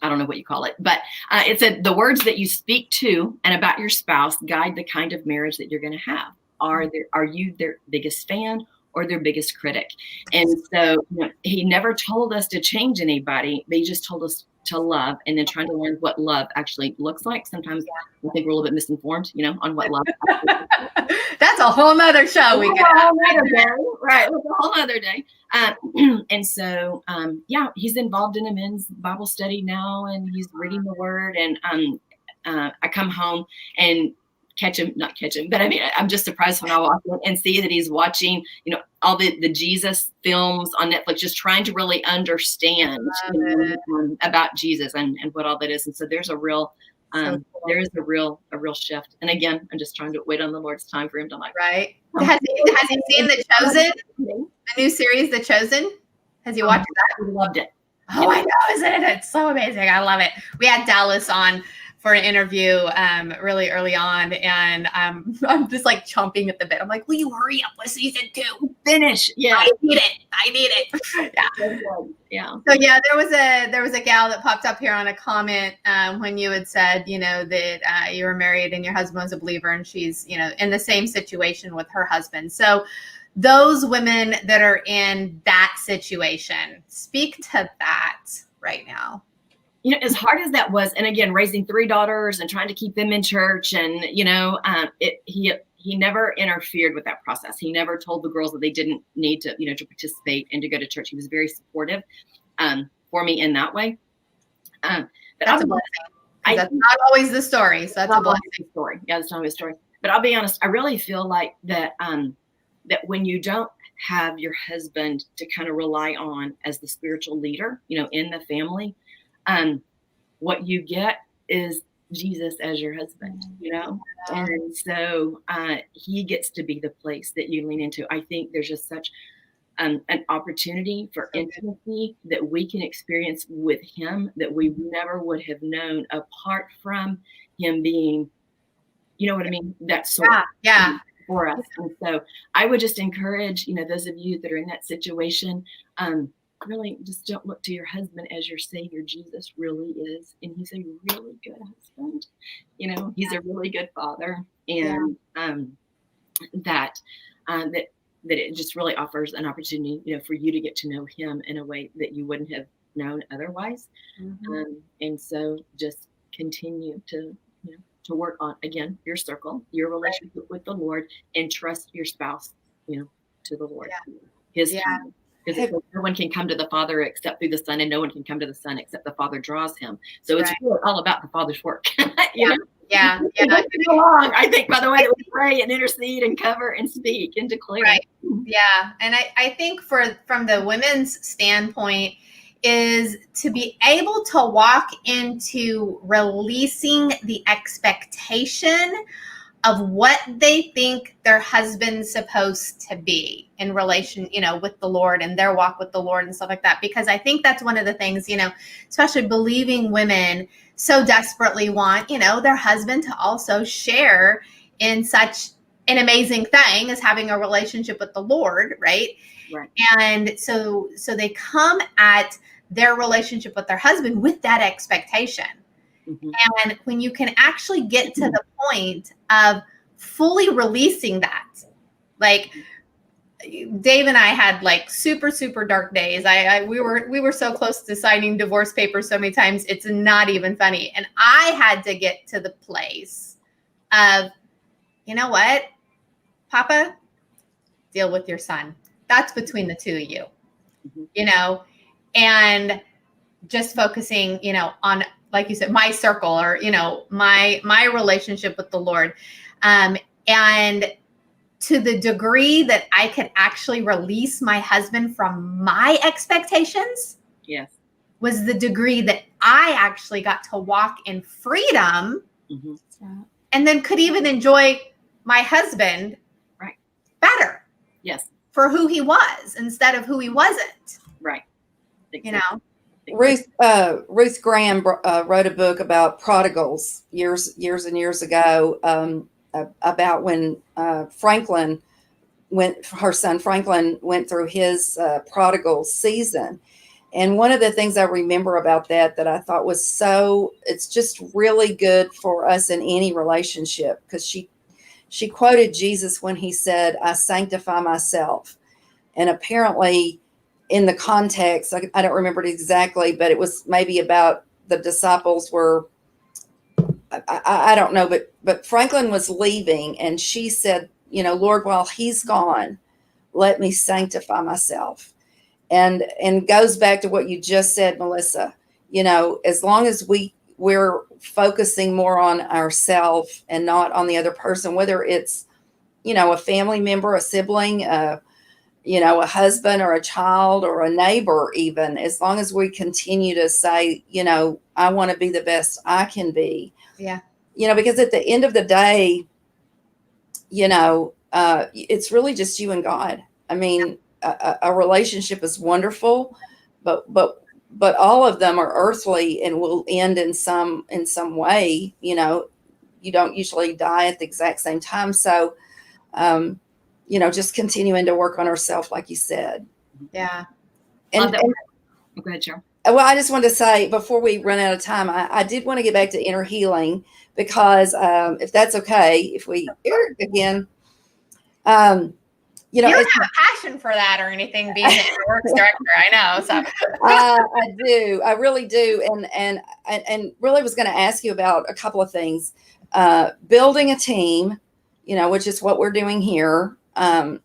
don't know what you call it, but it said the words that you speak to and about your spouse guide the kind of marriage that you're going to have. Are you their biggest fan or their biggest critic? And so, you know, he never told us to change anybody. They just told us to love, and then trying to learn what love actually looks like. Sometimes I think we're a little bit misinformed, you know, on what love That's a whole nother show. We could have another day, right? A whole other day. And so, yeah, he's involved in a men's Bible study now, and he's reading the Word. And I come home and not catch him, but I mean, I'm just surprised when I walk in and see that he's watching, you know, all the Jesus films on Netflix, just trying to really understand about Jesus and what all that is. And so there's a real, cool. there is a real shift. And again, I'm just trying to wait on the Lord's time for him to right. Has he seen The Chosen? The new series, The Chosen? Has he watched that? He loved it. Oh, I know, isn't it? It's so amazing. I love it. We had Dallas on for an interview really early on, and I'm just like chomping at the bit. I'm like, will you hurry up with season 2? finish. Yeah. I need it. Yeah. So yeah, there was a gal that popped up here on a comment when you had said, that you were married and your husband was a believer, and she's, in the same situation with her husband. So those women that are in that situation, speak to that right now. As hard as that was, and again, raising 3 daughters and trying to keep them in church, and he never interfered with that process. He never told the girls that they didn't need to, to participate and to go to church. He was very supportive for me in that way. That's a blessing. That's not always the story. So that's a blessing. Story. Yeah, that's not always the story. But I'll be honest, I really feel like that that when you don't have your husband to kind of rely on as the spiritual leader, in the family, what you get is Jesus as your husband, and so he gets to be the place that you lean into. I think there's just such an opportunity for intimacy that we can experience with him that we never would have known apart from him being, what I mean? That sort yeah. For us. And so I would just encourage, those of you that are in that situation, really just don't look to your husband as your savior. Jesus really is. And he's a really good husband. He's a really good father. And that it just really offers an opportunity, for you to get to know him in a way that you wouldn't have known otherwise. Mm-hmm. And so just continue to, to work on, again, your circle, your relationship with the Lord, and trust your spouse, to the Lord. His time. Because no one can come to the Father except through the Son, and no one can come to the Son except the Father draws him. So it's really all about the Father's work. Yeah. Along, I think, by the way, that we pray and intercede and cover and speak and declare. Right. Yeah. And I think from the women's standpoint is to be able to walk into releasing the expectation of what they think their husband's supposed to be in relation, with the Lord and their walk with the Lord and stuff like that. Because I think that's one of the things, especially believing women so desperately want, their husband to also share in such an amazing thing as having a relationship with the Lord, right? Right. And so they come at their relationship with their husband with that expectation. Mm-hmm. And when you can actually get to the point of fully releasing that, like Dave and I had like super, super dark days. We were so close to signing divorce papers so many times. It's not even funny. And I had to get to the place of, you know what, Papa, deal with your son. That's between the two of you, and just focusing, on, like you said, my circle or, my relationship with the Lord. And to the degree that I could actually release my husband from my expectations, was the degree that I actually got to walk in freedom, and then could even enjoy my husband better. Yes. For who he was instead of who he wasn't. Right. Exactly. Ruth Graham wrote a book about prodigals years and years ago, about when her son Franklin went through his prodigal season. And one of the things I remember about that I thought was it's just really good for us in any relationship, because she quoted Jesus when he said, "I sanctify myself." And apparently in the context, I don't remember it exactly, but it was maybe about the disciples were, I don't know, but Franklin was leaving, and she said, Lord, while he's gone, let me sanctify myself. And goes back to what you just said, Melissa, as long as we're focusing more on ourselves and not on the other person, whether it's, a family member, a sibling, a husband or a child or a neighbor, even, as long as we continue to say, I want to be the best I can be. Yeah. Because at the end of the day, it's really just you and God. I mean, a relationship is wonderful, but all of them are earthly and will end in some way. You don't usually die at the exact same time. So, just continuing to work on herself, like you said. Yeah. And, Go ahead, Cheryl. well, I just wanted to say before we run out of time, I did want to get back to inner healing because if that's okay, if we again, you don't have a passion for that or anything, being the works director. I know. So I do. I really do. And really was going to ask you about a couple of things. Building a team, which is what we're doing here in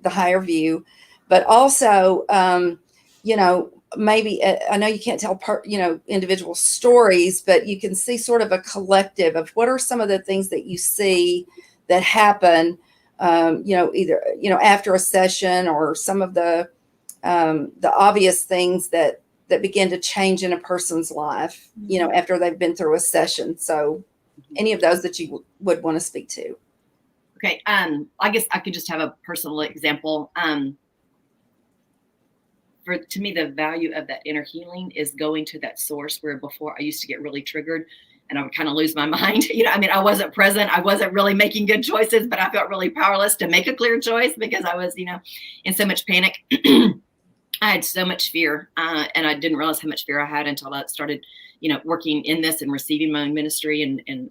the higher view, but also, maybe I know you can't tell individual stories, but you can see sort of a collective of what are some of the things that you see that happen, either, after a session, or some of the obvious things that begin to change in a person's life, after they've been through a session. So any of those that you would want to speak to. Okay. I guess I could just have a personal example. To me, the value of that inner healing is going to that source where before I used to get really triggered and I would kind of lose my mind. I wasn't present. I wasn't really making good choices, but I felt really powerless to make a clear choice because I was, in so much panic. I had so much fear, and I didn't realize how much fear I had until I started, working in this and receiving my own ministry. And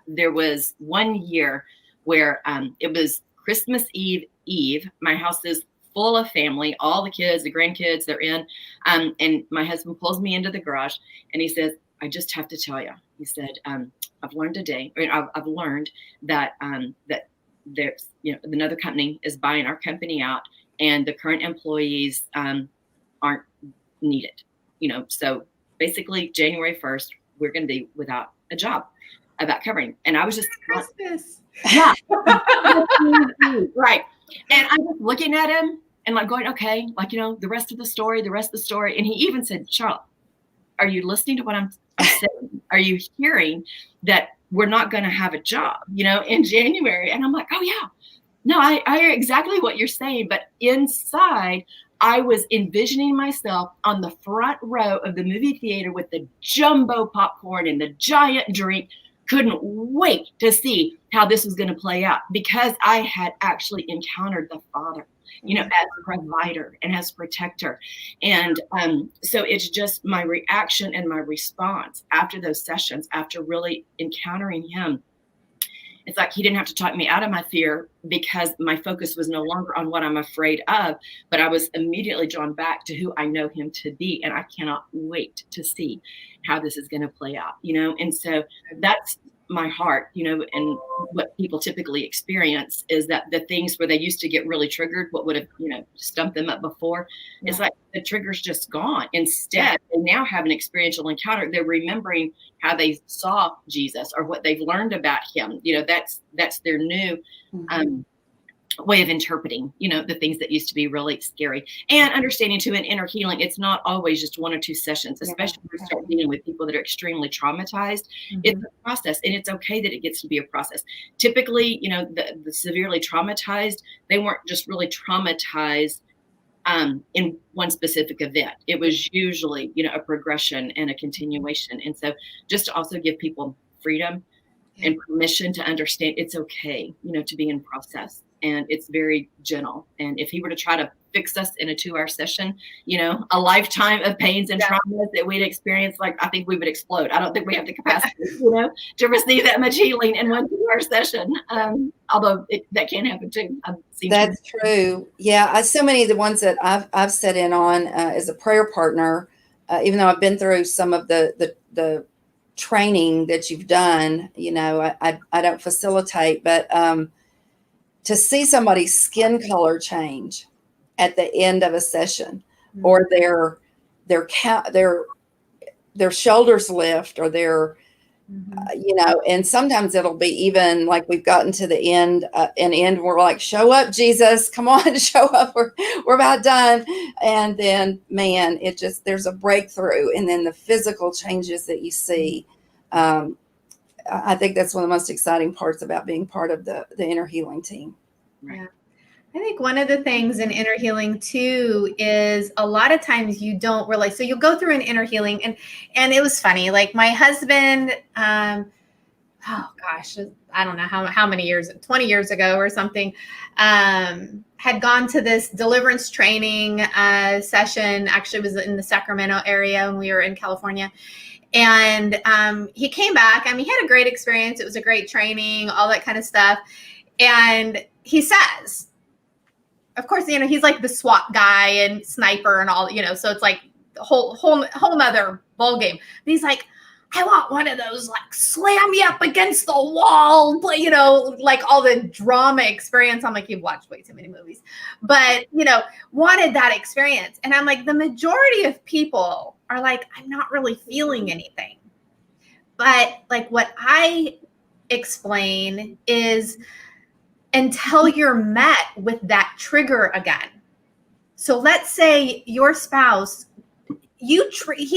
there was one year where it was Christmas Eve. My house is full of family, all the kids, the grandkids, they're in. And my husband pulls me into the garage and he says, I just have to tell you, he said, I've learned today, I've learned that that there's, another company is buying our company out and the current employees aren't needed. So basically January 1st, we're going to be without a job about covering. And I was just Christmas. Yeah. Right. And I'm just looking at him and like going, okay, like, the rest of the story. And he even said, Charlotte, are you listening to what I'm saying? Are you hearing that we're not going to have a job, in January? And I'm like, oh yeah, no, I hear exactly what you're saying. But inside, I was envisioning myself on the front row of the movie theater with the jumbo popcorn and the giant drink. Couldn't wait to see how this was going to play out because I had actually encountered the Father, as a provider and as protector. And so it's just my reaction and my response after those sessions, after really encountering him. It's like he didn't have to talk me out of my fear because my focus was no longer on what I'm afraid of, but I was immediately drawn back to who I know him to be. And I cannot wait to see how this is going to play out, And so that's my heart, and what people typically experience is that the things where they used to get really triggered, what would have, stumped them up before, it's like the trigger's just gone. Instead, they now have an experiential encounter. They're remembering how they saw Jesus or what they've learned about him. That's their new way of interpreting, the things that used to be really scary. And understanding too, in inner healing, it's not always just one or two sessions, especially when we start dealing with people that are extremely traumatized. It's a process, and it's okay that it gets to be a process. Typically, the severely traumatized, they weren't just really traumatized in one specific event. It was usually, a progression and a continuation. And so just to also give people freedom and permission to understand it's okay, to be in process. And it's very gentle. And if he were to try to fix us in a 2-hour session, a lifetime of pains and traumas that we'd experience, like, I think we would explode. I don't think we have the capacity, to receive that much healing in one 2-hour session. Although that can happen too. That's true. Yeah. So many of the ones that I've sat in on as a prayer partner, even though I've been through some of the training that you've done, I don't facilitate, but to see somebody's skin color change at the end of a session, or their shoulders lift, or their and sometimes it'll be even like we've gotten to the end and we're like, show up, Jesus, come on, show up, we're about done. And then, man, there's a breakthrough, and then the physical changes that you see. I think that's one of the most exciting parts about being part of the inner healing team. Right. Yeah. I think one of the things in inner healing too is a lot of times you don't realize. So you'll go through an inner healing, and it was funny. Like my husband, oh gosh, I don't know how many years, 20 years ago or something, had gone to this deliverance training session. Actually, it was in the Sacramento area when we were in California. And he came back. I mean, he had a great experience. It was a great training, all that kind of stuff. And he says, of course, you know, he's like the SWAT guy and sniper and all, you know, so it's like the whole nother ball game. But he's like, I want one of those, like, slam you up against the wall, you know, like all the drama experience. I'm like, you've watched way too many movies, but, you know, wanted that experience. And I'm like, the majority of people are like, I'm not really feeling anything. But like what I explain is until you're met with that trigger again. So let's say your spouse, he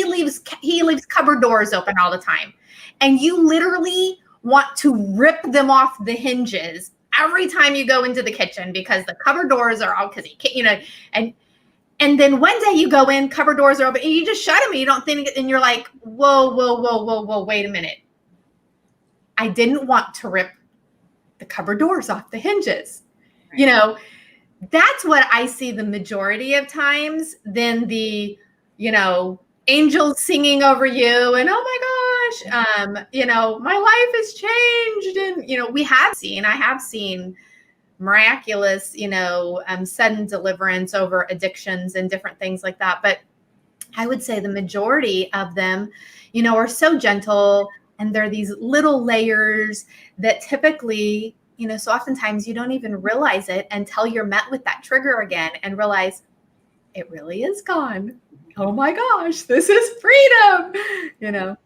leaves cupboard doors open all the time, and you literally want to rip them off the hinges every time you go into the kitchen because the cupboard doors are all, because he can't, you know, and then one day you go in, cupboard doors are open, and you just shut them, and you don't think, and you're like, whoa, wait a minute. I didn't want to rip the cupboard doors off the hinges. Right. You know, that's what I see the majority of times than the, you know, angels singing over you and, oh my gosh, you know, my life has changed. And, you know, I have seen miraculous, you know, sudden deliverance over addictions and different things like that. But I would say the majority of them, you know, are so gentle, and they're these little layers that typically, you know, so oftentimes you don't even realize it until you're met with that trigger again and realize it really is gone. Oh my gosh, this is freedom, you know?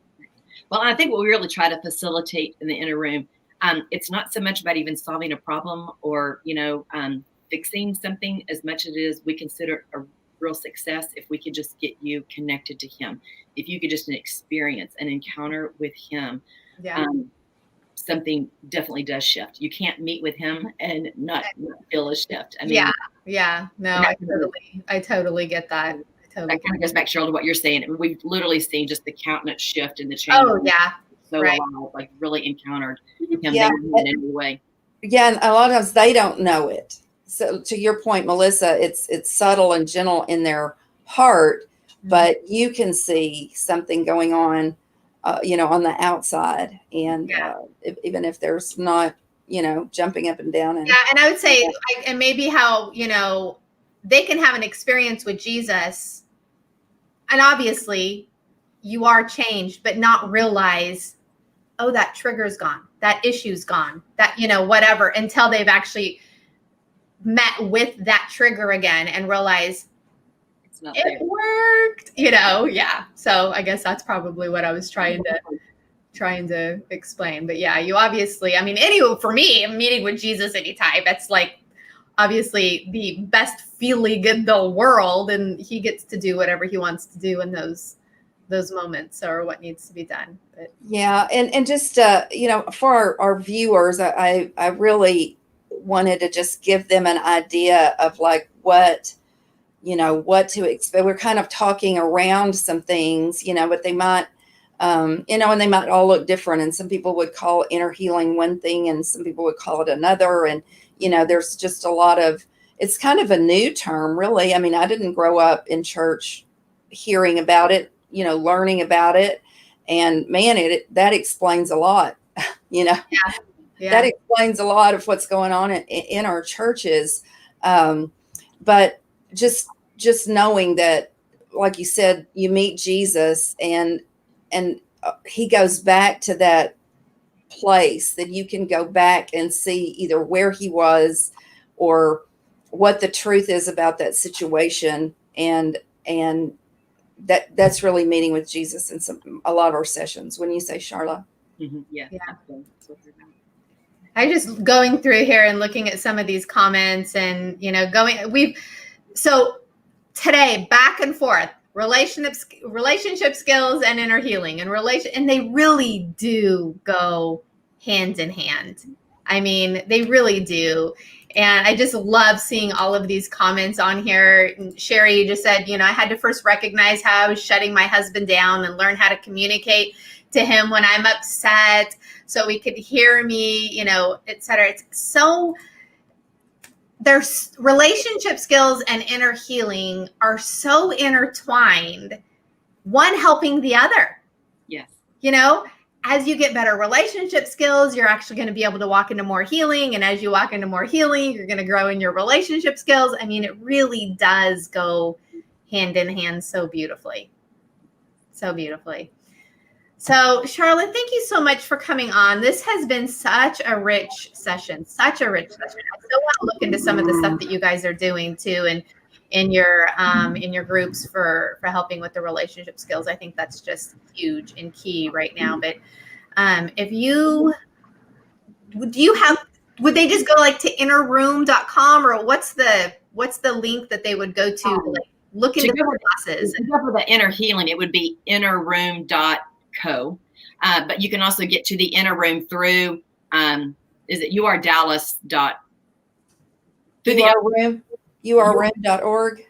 Well, I think what we really try to facilitate in the inner room, it's not so much about even solving a problem or, you know, fixing something as much as it is we consider a real success if we could just get you connected to him. If you could just experience an encounter with him, something definitely does shift. You can't meet with him and not feel a shift. I mean, no, I totally get that. That kind of goes back, Cheryl, to what you're saying. We've literally seen just the countenance shift in the change. Oh yeah, so right. Alive, like really encountered him in any way. Yeah, and a lot of times they don't know it. So to your point, Melissa, it's subtle and gentle in their heart, but you can see something going on, you know, on the outside, and even if there's not, you know, jumping up and down. And I would say, and maybe how, you know, they can have an experience with Jesus, and obviously you are changed, but not realize, oh, that trigger's gone, that issue's gone, that, you know, whatever, until they've actually met with that trigger again and realize it worked, you know? Yeah. So I guess that's probably what I was trying to explain. But yeah, you obviously, I mean, for me, meeting with Jesus anytime, that's like obviously the best feeling in the world, and he gets to do whatever he wants to do in those moments or what needs to be done. But yeah, and just you know, for our viewers, I really wanted to just give them an idea of like what, you know, what to expect. We're kind of talking around some things, you know, but they might, you know, and they might all look different. And some people would call inner healing one thing, and some people would call it another. And, you know, there's just a lot of, it's kind of a new term, really. I mean, I didn't grow up in church hearing about it, you know, learning about it. And man, that explains a lot, you know. Yeah. That explains a lot of what's going on in our churches. But just knowing that, like you said, you meet Jesus and he goes back to that place that you can go back and see either where he was or what the truth is about that situation. And that's really meeting with Jesus in a lot of our sessions. When you say, Sharla? Mm-hmm. Yeah. I just going through here and looking at some of these comments and, you know, so today back and forth, relationship skills and inner healing and they really do go hand in hand. I mean, they really do. And I just love seeing all of these comments on here. Sherry, you just said, you know, I had to first recognize how I was shutting my husband down and learn how to communicate to him when I'm upset. so we could hear me, you know, etc. It's so, there's relationship skills and inner healing are so intertwined, one helping the other. Yes. You know, as you get better relationship skills, you're actually going to be able to walk into more healing. And as you walk into more healing, you're going to grow in your relationship skills. I mean, it really does go hand in hand so beautifully. So beautifully. So, Sharla, thank you so much for coming on. This has been such a rich session, such a rich session. I still want to look into some of the stuff that you guys are doing too, and in your groups for helping with the relationship skills. I think that's just huge and key right now. But if you would they just go like to INNERROOM.com, or what's the link that they would go to like look into the classes? To go for the inner healing, it would be INNERROOM.co. But you can also get to the Inner Room through is it URDallas. URRoom.org.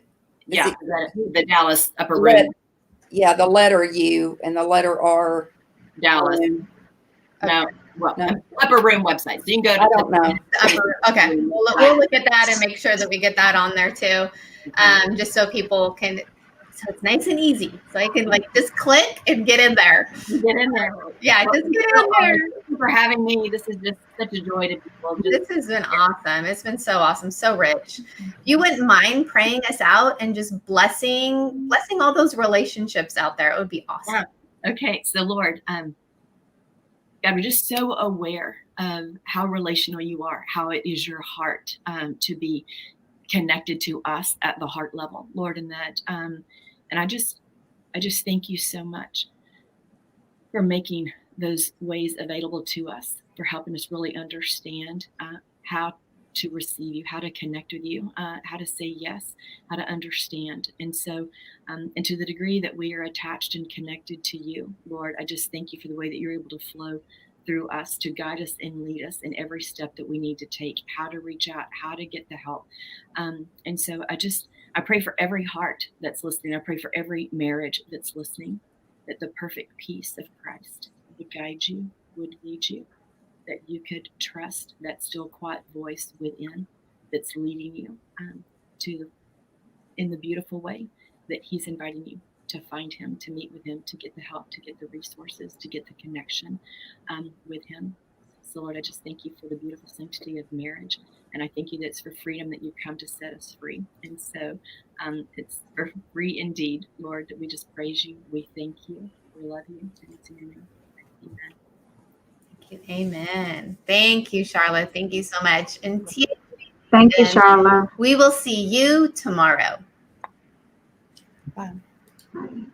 Yeah, the Dallas Upper Room. Yeah, the letter U and the letter R. Dallas. Okay. No, Upper Room website. So you can go to. I don't know. Okay, we'll look at that and make sure that we get that on there too, just so people can. So it's nice and easy. So I can like just click and get in there. Get in there. Yeah, just get in there. Thank you for having me. This is just such a joy to people. This has been awesome. It's been so awesome, so rich. You wouldn't mind praying us out and just blessing all those relationships out there. It would be awesome. Yeah. Okay, so Lord, God, we're just so aware of how relational you are, how it is your heart to be connected to us at the heart level, Lord, and that, and I just thank you so much for making those ways available to us, for helping us really understand how to receive you, how to connect with you, how to say yes, how to understand. And so, and to the degree that we are attached and connected to you, Lord, I just thank you for the way that you're able to flow through us to guide us and lead us in every step that we need to take, how to reach out, how to get the help. And so I pray for every heart that's listening. I pray for every marriage that's listening, that the perfect peace of Christ would guide you, would lead you, that you could trust that still quiet voice within that's leading you in the beautiful way that he's inviting you to find him, to meet with him, to get the help, to get the resources, to get the connection with him. So Lord, I just thank you for the beautiful sanctity of marriage. And I thank you that it's for freedom that you come to set us free. And so it's for free indeed, Lord, that we just praise you. We thank you. We love you. And it's in your name. Amen. Amen. Thank you, Sharla. Thank you so much. And thank you, Sharla. We will see you tomorrow. Bye. Bye.